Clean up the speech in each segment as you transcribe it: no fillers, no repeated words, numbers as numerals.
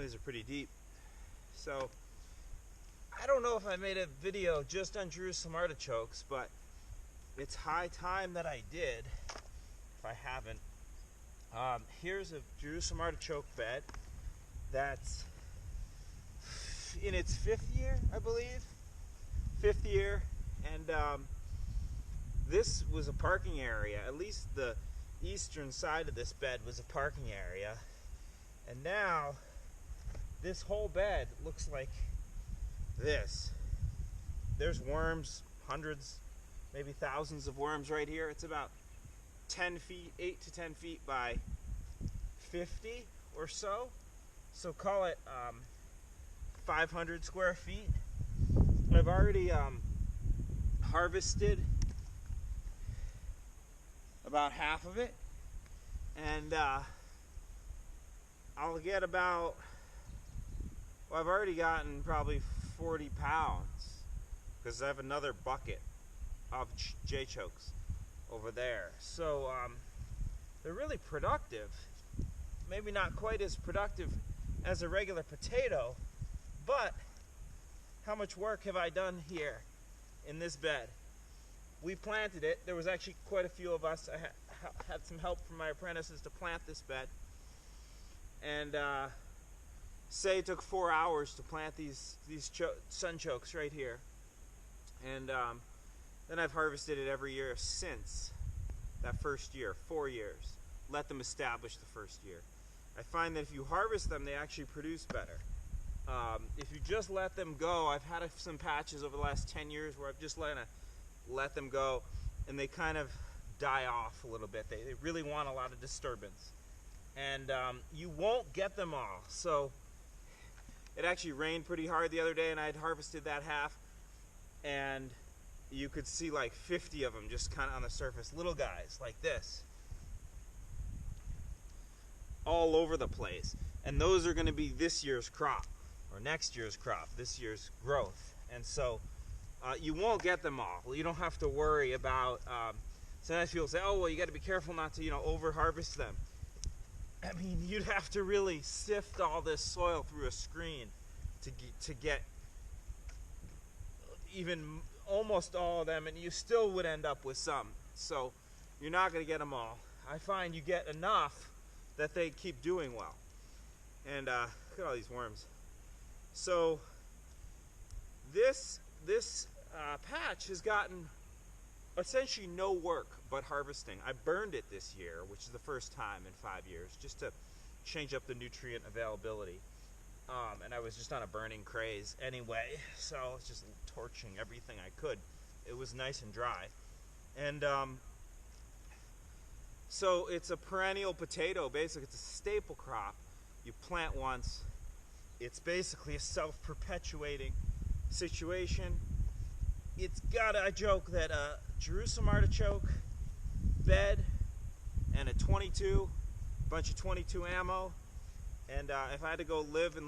of these are pretty deep. So I don't know if I made a video just on Jerusalem artichokes, but it's high time that I did, if I haven't. Here's a Jerusalem artichoke bed that's in its 5th year, I believe. 5th year, and this was a parking area. At least the eastern side of this bed was a parking area. And now this whole bed looks like this. There's worms, hundreds, maybe thousands of worms right here. It's about 10 feet, 8 to 10 feet by 50 or so. So call it 500 square feet. I've already harvested about half of it, and I'll get about, well, I've already gotten probably 40 pounds because I have another bucket of J-chokes over there. So they're really productive. Maybe not quite as productive as a regular potato, but how much work have I done here in this bed? We planted it. There was actually quite a few of us. I had some help from my apprentices to plant this bed. And say it took 4 hours to plant these sunchokes right here. And then I've harvested it every year since that first year, 4 years. Let them establish the first year. I find that if you harvest them, they actually produce better. If you just let them go, I've had some patches over the last 10 years where I've just let them go, and they kind of die off a little bit. They really want a lot of disturbance. And you won't get them all. So it actually rained pretty hard the other day, and I had harvested that half, and you could see like 50 of them just kind of on the surface, little guys like this, all over the place. And those are going to be this year's crop, or next year's crop, this year's growth. And so you won't get them all. You don't have to worry about, sometimes people say, oh, well, you got to be careful not to, over harvest them. I mean, you'd have to really sift all this soil through a screen to get even almost all of them, and you still would end up with some. So you're not going to get them all. I find you get enough that they keep doing well. And look at all these worms. So this patch has gotten essentially no work but harvesting. I burned it this year, which is the first time in 5 years, just to change up the nutrient availability. And I was just on a burning craze anyway, so I was just torching everything I could. It was nice and dry. And so it's a perennial potato. Basically, it's a staple crop. You plant once. It's basically a self-perpetuating situation. It's got, I joke that a Jerusalem artichoke bed and a 22, bunch of 22 ammo, and if I had to go live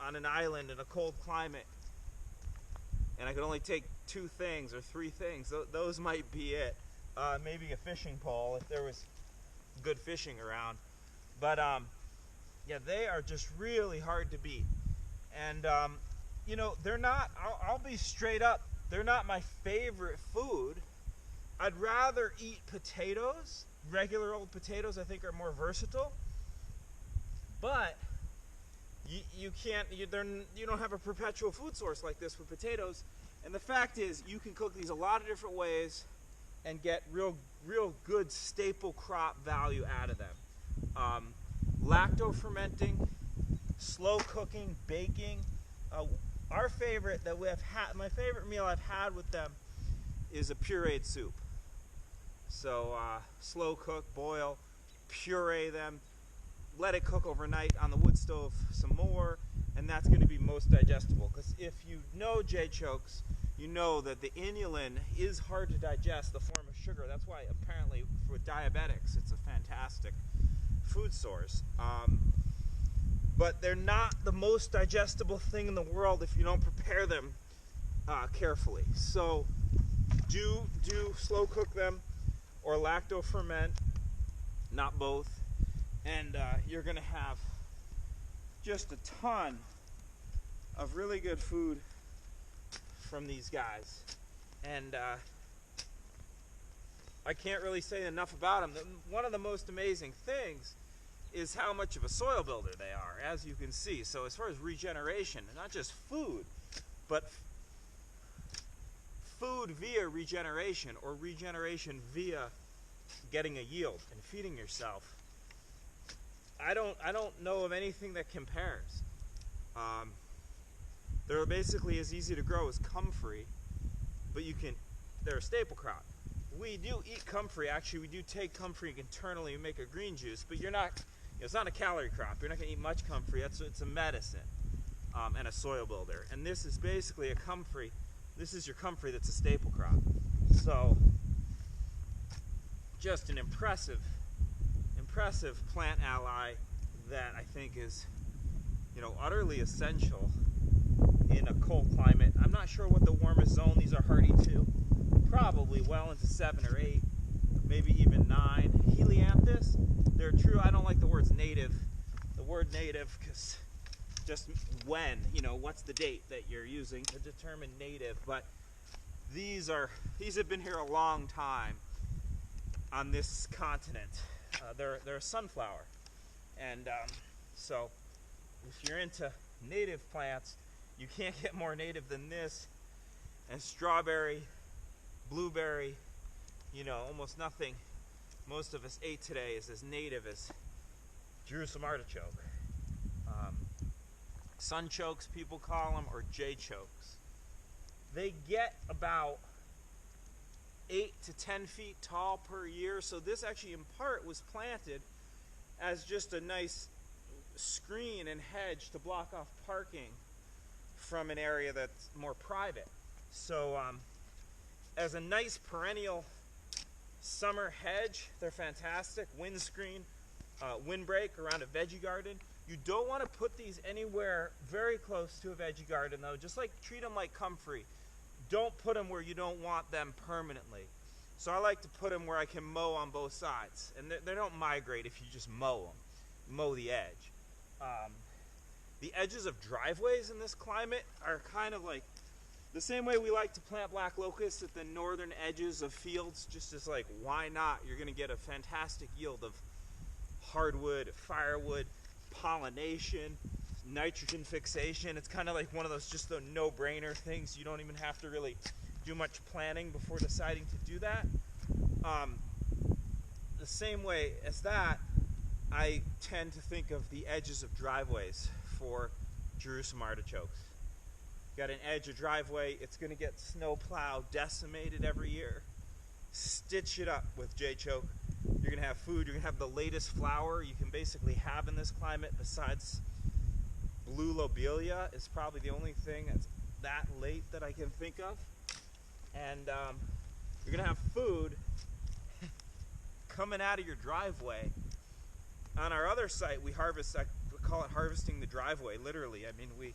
on an island in a cold climate, and I could only take 2 things or 3 things, those might be it. Maybe a fishing pole if there was good fishing around. But yeah, they are just really hard to beat. And they're not, I'll be straight up, they're not my favorite food. I'd rather eat potatoes. Regular old potatoes, I think, are more versatile. But you don't have a perpetual food source like this with potatoes. And the fact is, you can cook these a lot of different ways and get real good staple crop value out of them. Lactofermenting, slow cooking, baking. Our favorite that we have had, my favorite meal I've had with them is a pureed soup. So slow cook, boil, puree them, let it cook overnight on the wood stove some more, and that's going to be most digestible. Because if you know J-chokes, you know that the inulin is hard to digest, the form of sugar. That's why apparently for diabetics it's a fantastic food source. But they're not the most digestible thing in the world if you don't prepare them carefully. So do slow cook them or lactoferment, not both, and you're going to have just a ton of really good food from these guys. And I can't really say enough about them. One of the most amazing things is how much of a soil builder they are, as you can see. So as far as regeneration, not just food, but food via regeneration, or regeneration via getting a yield and feeding yourself. I don't know of anything that compares. They're basically as easy to grow as comfrey, but they're a staple crop. We do eat comfrey. Actually, we do take comfrey internally and make a green juice, but it's not a calorie crop. You're not going to eat much comfrey. It's a medicine and a soil builder. And this is basically a comfrey. This is your comfrey that's a staple crop. So, just an impressive plant ally that I think is, utterly essential in a cold climate. I'm not sure what the warmest zone. These are hardy too. Probably well into 7 or 8, maybe even 9. Helianthus, they're true. I don't like the word native, because just when, what's the date that you're using to determine native. But these have been here a long time on this continent. They're a sunflower, and so if you're into native plants, you can't get more native than this. And strawberry, blueberry, almost nothing most of us ate today is as native as Jerusalem artichoke. Sunchokes, people call them, or J-chokes. They get about 8 to 10 feet tall per year. So this actually in part was planted as just a nice screen and hedge to block off parking from an area that's more private. So as a nice perennial summer hedge, they're fantastic. Windscreen, windbreak around a veggie garden. You don't want to put these anywhere very close to a veggie garden though. Just treat them like comfrey. Don't put them where you don't want them permanently. So I like to put them where I can mow on both sides. And they don't migrate if you just mow the edge. The edges of driveways in this climate are kind of like the same way we like to plant black locusts at the northern edges of fields, just as why not? You're going to get a fantastic yield of hardwood, firewood, pollination, nitrogen fixation. It's kind of like one of those just the no-brainer things. You don't even have to really do much planning before deciding to do that. The same way as that, I tend to think of the edges of driveways for Jerusalem artichokes. Got an edge of driveway, it's going to get snow plowed, decimated every year. Stitch it up with J-choke. You're going to have food, you're going to have the latest flower you can basically have in this climate, besides blue lobelia is probably the only thing that's that late that I can think of. And you're going to have food coming out of your driveway. On our other site, we harvest, I call it harvesting the driveway, literally. I mean, we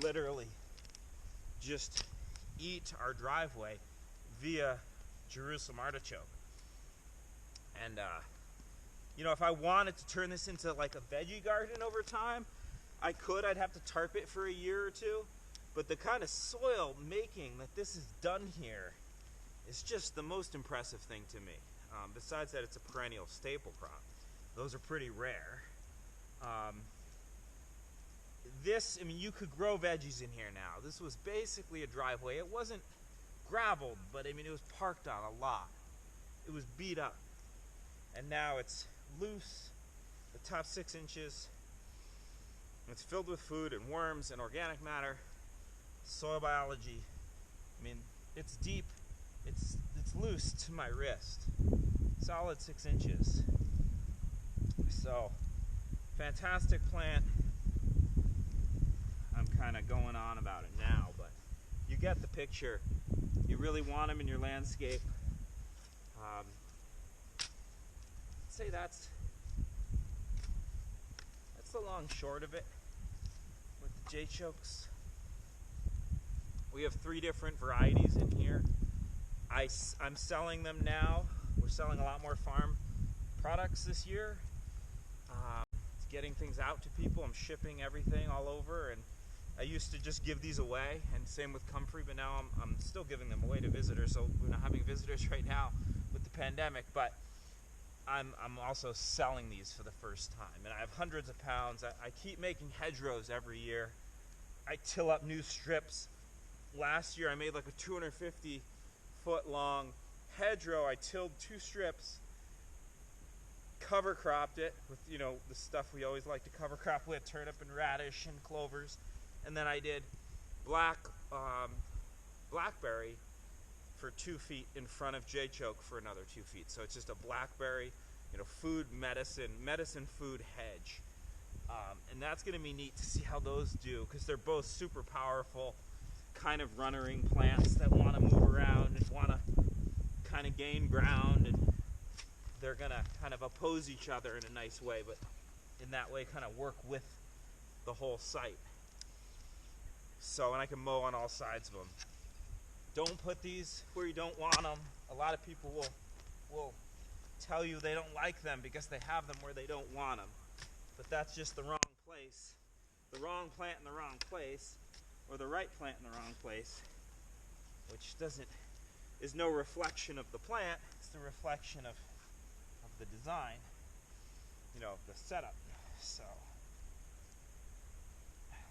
literally just eat our driveway via Jerusalem artichoke. And, if I wanted to turn this into like a veggie garden over time, I could. I'd have to tarp it for a year or two. But the kind of soil making that this is done here is just the most impressive thing to me. Besides that, it's a perennial staple crop. Those are pretty rare. You could grow veggies in here now. This was basically a driveway. It wasn't graveled, but it was parked on a lot. It was beat up. And now it's loose, the top 6 inches. It's filled with food and worms and organic matter, soil biology. It's deep. It's loose to my wrist. Solid 6 inches. So, fantastic plant. I'm kind of going on about it now, but you get the picture. You really want them in your landscape. I'd say that's the long short of it with the J-chokes. We have 3 different varieties in here. I'm selling them now. We're selling a lot more farm products this year. getting things out to people. I'm shipping everything all over, and I used to just give these away, and same with comfrey, but now I'm still giving them away to visitors. So we're not having visitors right now with the pandemic, but I'm also selling these for the first time, and I have hundreds of pounds. I keep making hedgerows every year. I till up new strips. Last year I made like a 250 foot long hedgerow. I tilled 2 strips, cover cropped it with, you know, the stuff we always like to cover crop with, turnip and radish and clovers, and then I did blackberry for 2 feet in front of J-choke for another 2 feet. So it's just a blackberry, you know, food, medicine food hedge. And that's going to be neat to see how those do, because they're both super powerful, kind of runnering plants that want to move around and want to kind of gain ground, and they're going to kind of oppose each other in a nice way, but in that way kind of work with the whole site. So, and I can mow on all sides of them. Don't put these where you don't want them. A lot of people will tell you they don't like them because they have them where they don't want them. But that's just the wrong place. The wrong plant in the wrong place, or the right plant in the wrong place, which is no reflection of the plant. It's the reflection of the design, you know, the setup. So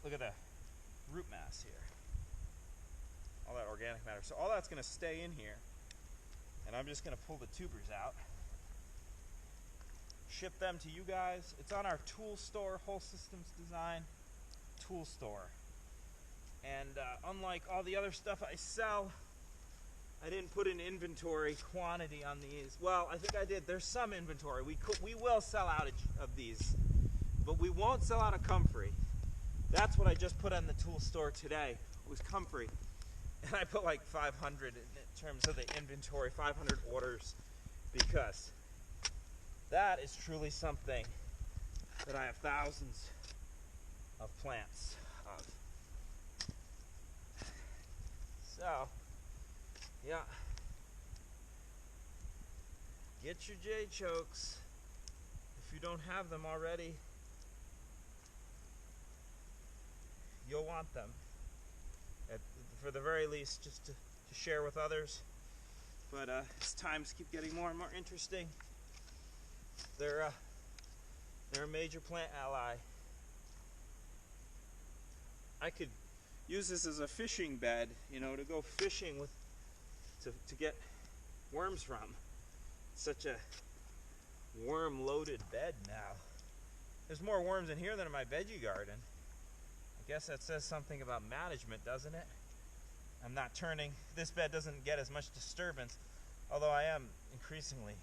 look at the root mass here, all that organic matter. So all that's going to stay in here, and I'm just going to pull the tubers out, ship them to you guys. It's on our tool store, Whole Systems Design tool store. And unlike all the other stuff I sell, I didn't put an inventory quantity on these. Well, I think I did. There's some inventory. We will sell out of these, but we won't sell out of comfrey. That's what I just put on the tool store today, was comfrey. And I put like 500 in terms of the inventory, 500 orders, because that is truly something that I have thousands of plants of. So, yeah. Get your J-chokes if you don't have them already. You'll want them, for the very least, just to share with others. But as times keep getting more and more interesting, they're a major plant ally. I could use this as a fishing bed, you know, to go fishing with, to get worms from. It's such a worm-loaded bed now. There's more worms in here than in my veggie garden. I guess that says something about management, doesn't it? I'm not turning, this bed doesn't get as much disturbance, although I am increasingly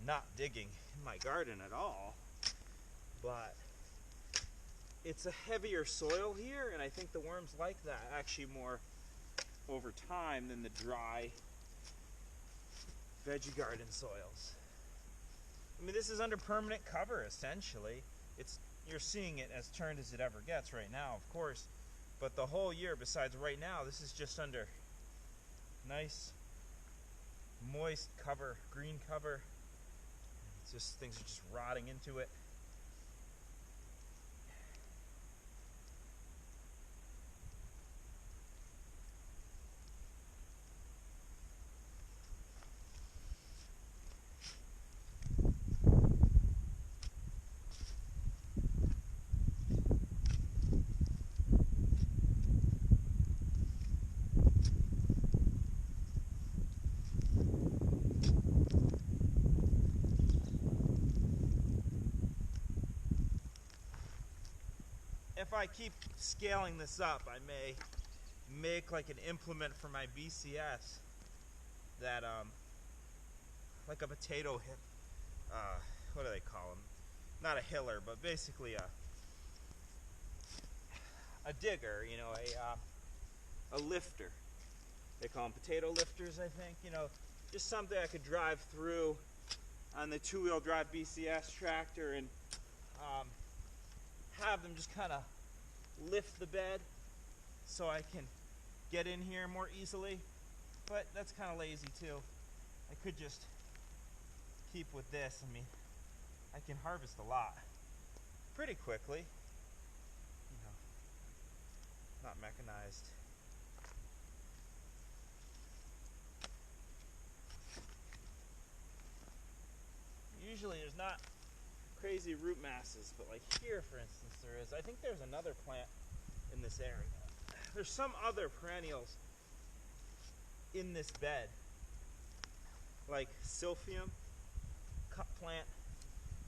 not digging in my garden at all. But it's a heavier soil here, and I think the worms like that actually more over time than the dry veggie garden soils. I mean, this is under permanent cover, essentially. You're seeing it as turned as it ever gets right now, of course, but the whole year, besides right now, this is just under nice, moist cover, green cover. It's just, things are just rotting into it. If I keep scaling this up, I may make like an implement for my BCS that, like a potato hip, what do they call them? Not a hiller, but basically a digger, you know, a lifter. They call them potato lifters, I think. You know, just something I could drive through on the 2-wheel drive BCS tractor and have them just kind of lift the bed so I can get in here more easily. But that's kind of lazy too. I could just keep with this. I mean, I can harvest a lot. pretty quickly. Not mechanized. Usually there's not crazy root masses, but like here, for instance, there is. I think there's another plant in this area. There's some other perennials in this bed, like silphium, cup plant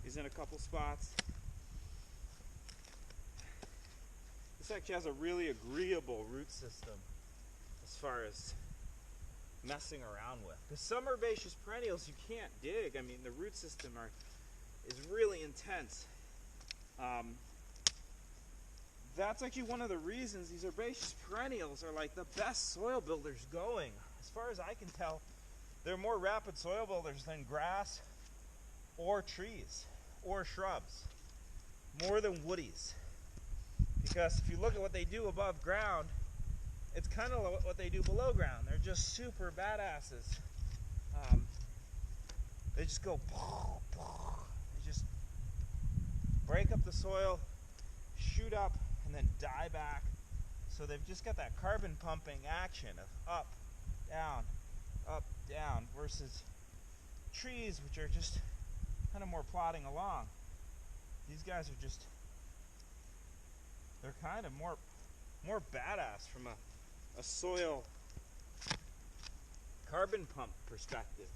is in a couple spots. This actually has a really agreeable root system as far as messing around with. Because some herbaceous perennials you can't dig. I mean, the root system is really intense. That's actually one of the reasons these herbaceous perennials are like the best soil builders going. As far as I can tell, they're more rapid soil builders than grass or trees or shrubs, more than woodies. Because if you look at what they do above ground, it's kind of what they do below ground. They're just super badasses. They just go, they just break up the soil, shoot up, and then die back. So they've just got that carbon pumping action of up, down, versus trees, which are just kind of more plodding along. These guys are just, they're kind of more badass from a soil carbon pump perspective.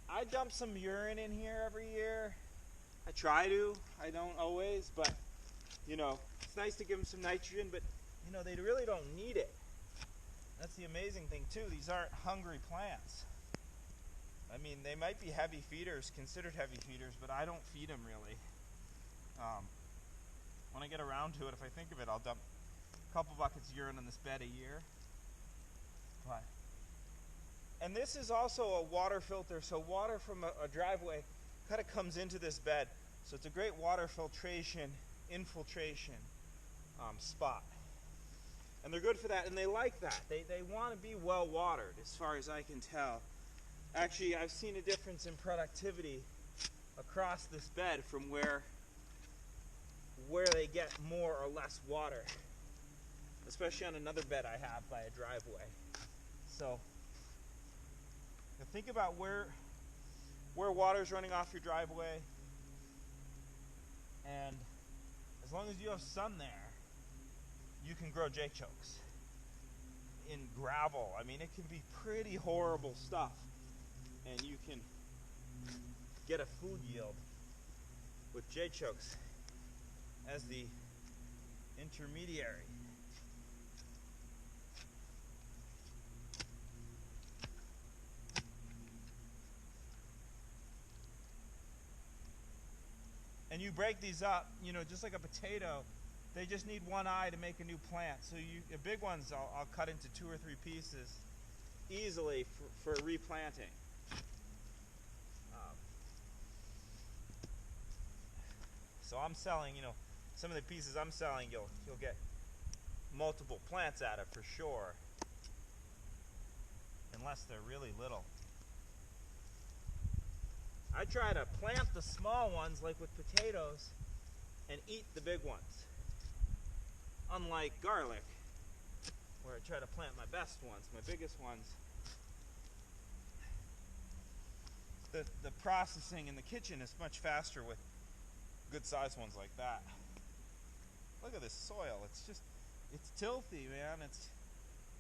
I dump some urine in here every year. I try to. I don't always, but it's nice to give them some nitrogen, but they really don't need it. That's the amazing thing too. These aren't hungry plants. I mean, they might be heavy feeders, considered heavy feeders, but I don't feed them really. When I get around to it, if I think of it, I'll dump a couple buckets of urine in this bed a year. And this is also a water filter, so water from a driveway kind of comes into this bed. So it's a great water infiltration spot. And they're good for that, and they like that. They want to be well watered, as far as I can tell. Actually, I've seen a difference in productivity across this bed from where they get more or less water, especially on another bed I have by a driveway. So think about where water's running off your driveway, and as long as you have sun there, you can grow artichokes in gravel. I mean, it can be pretty horrible stuff, and you can get a food yield with artichokes as the intermediary. And you break these up, just like a potato, they just need one eye to make a new plant. So the big ones I'll cut into 2 or 3 pieces easily for replanting. So I'm selling, some of the pieces I'm selling, you'll get multiple plants out of for sure, unless they're really little. I try to plant the small ones, like with potatoes, and eat the big ones. Unlike garlic, where I try to plant my best ones, my biggest ones. The processing in the kitchen is much faster with good sized ones like that. Look at this soil. It's tilthy, man.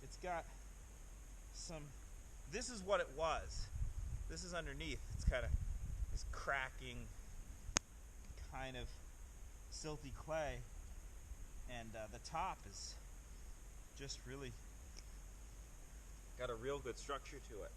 It's got some, this is what it was. This is underneath. It's kind of this cracking kind of silty clay, and the top is just really got a real good structure to it.